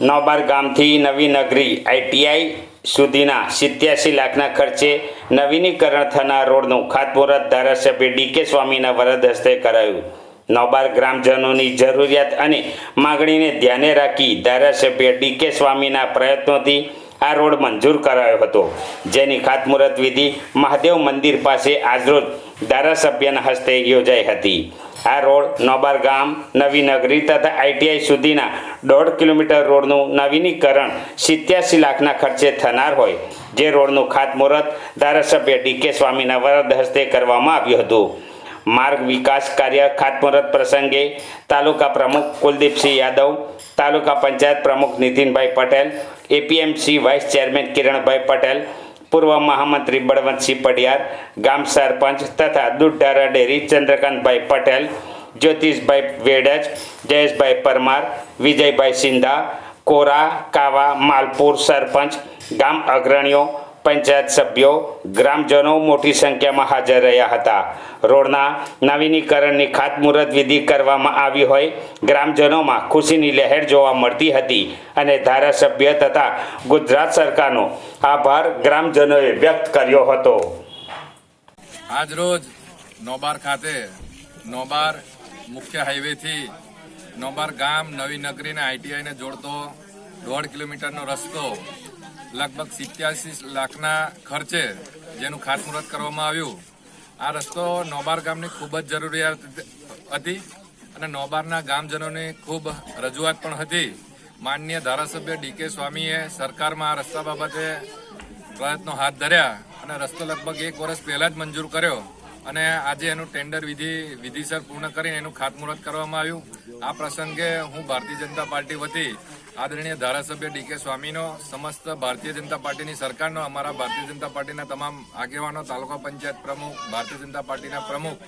નોબાર ગામથી નવી નગરી આઈટીઆઈ સુધીના 87 લાખના ખર્ચે નવીનીકરણ થનાર રોડનું ખાતમુહૂર્ત ધારાસભ્ય ડીકે સ્વામીના વરદ હસ્તે કરાયું। નોબાર ગ્રામજનોની જરૂરિયાત અને માગણીને ધ્યાને રાખી ધારાસભ્ય ડીકે સ્વામીના પ્રયત્નોથી આ રોડ મંજૂર કરાયો હતો, જેની ખાતમુહૂર્ત વિધિ મહાદેવ મંદિર પાસે આજરોજ ધારાસભ્યના હસ્તે યોજાઈ હતી। આ રોડ નોબાર ગામ, નવી નગરી તથા આઈટીઆઈ સુધીના 1.5 કિલોમીટર રોડનું નવીનીકરણ 87 લાખના ખર્ચે થનાર હોય, જે રોડનું ખાતમુહૂર્ત ધારાસભ્ય ડીકે સ્વામીના વરદ હસ્તે કરવામાં આવ્યું હતું। માર્ગ વિકાસ કાર્ય ખાતમુહૂર્ત પ્રસંગે તાલુકા પ્રમુખ કુલદીપસિંહ યાદવ, તાલુકા પંચાયત પ્રમુખ Nitinbhai Patel, APMC vice chairman Kiranbhai Patel, પૂર્વ મહામંત્રી બળવંતસિંહ પડિયાર, ગામ સરપંચ તથા દૂધધારા ડેરી ચંદ્રકાંતભાઈ પટેલ, જ્યોતિષભાઈ વેડજ, જયેશભાઈ પરમાર, વિજયભાઈ સિંધા, કોરા, કાવા, માલપુર સરપંચ, ગામ અગ્રણીઓ, પંચાયત સભ્યો, ગ્રામજનો મોટી સંખ્યામાં હાજર રહ્યા હતા। રોડના નવીનીકરણની ખાતમુહૂર્ત વિધિ કરવામાં આવી હોય ગ્રામજનોમાં ખુશીની લહેર જોવા મળતી હતી અને ધારાસભ્ય તથા ગુજરાત સરકારનો આભાર ગ્રામજનોએ વ્યક્ત કર્યો હતો। આજ રોજ નોબાર ખાતે નોબાર મુખ્ય હાઈવેથી નોબાર ગામ, નવી નગરીને આઈટીઆઈને જોડતો 1.5 કિલોમીટરનો રસ્તો લગભગ 87 લાખના ખર્ચે જેનું ખાતમુહૂર્ત કરવામાં આવ્યું। આ રસ્તો નોબાર ગામની ખૂબ જ જરૂરિયાત હતી અને નોબારના ગામજનોની ખૂબ રજૂઆત પણ હતી। માનનીય ધારાસભ્ય ડીકે સ્વામીએ સરકારમાં આ રસ્તા બાબતે પ્રયત્નો હાથ ધર્યા અને રસ્તો લગભગ 1 વર્ષ પહેલા જ મંજૂર કર્યો અને આજે એનું ટેન્ડર વિધિસર પૂર્ણ કરીને એનું ખાતમુહૂર્ત કરવામાં આવ્યું। આ પ્રસંગે હું ભારતીય જનતા પાર્ટી વતી આદરણીય ધારાસભ્ય ડીકે સ્વામીનો, સમસ્ત ભારતીય જનતા પાર્ટીની સરકારનો, અમારા ભારતીય જનતા પાર્ટીના તમામ આગેવાનો, તાલુકા પંચાયત પ્રમુખ, ભારતીય જનતા પાર્ટીના પ્રમુખ,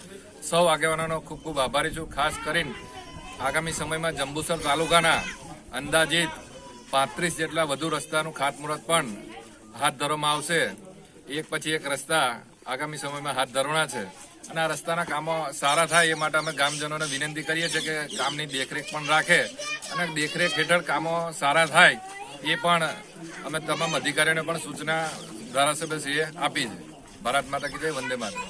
સૌ આગેવાનોનો ખૂબ ખૂબ આભારી છું। ખાસ કરીને આગામી સમયમાં જંબુસર તાલુકાના અંદાજિત 35 જેટલા વધુ રસ્તાનું ખાતમુહૂર્ત પણ હાથ ધરવામાં આવશે। એક પછી એક રસ્તા આગામી સમયમાં હાથ ધરવાના છે અને આ રસ્તાના કામો સારા થાય એ માટે અમે ગામજનોને વિનંતી કરીએ છીએ કે કામની દેખરેખ પણ રાખે અને દેખરેખ હેઠળ કામો સારા થાય એ પણ અમે તમામ અધિકારીઓને પણ સૂચના ધારાસભ્યશ્રીએ આપી છે। ભારત માતા કી જય, વંદે માતરમ।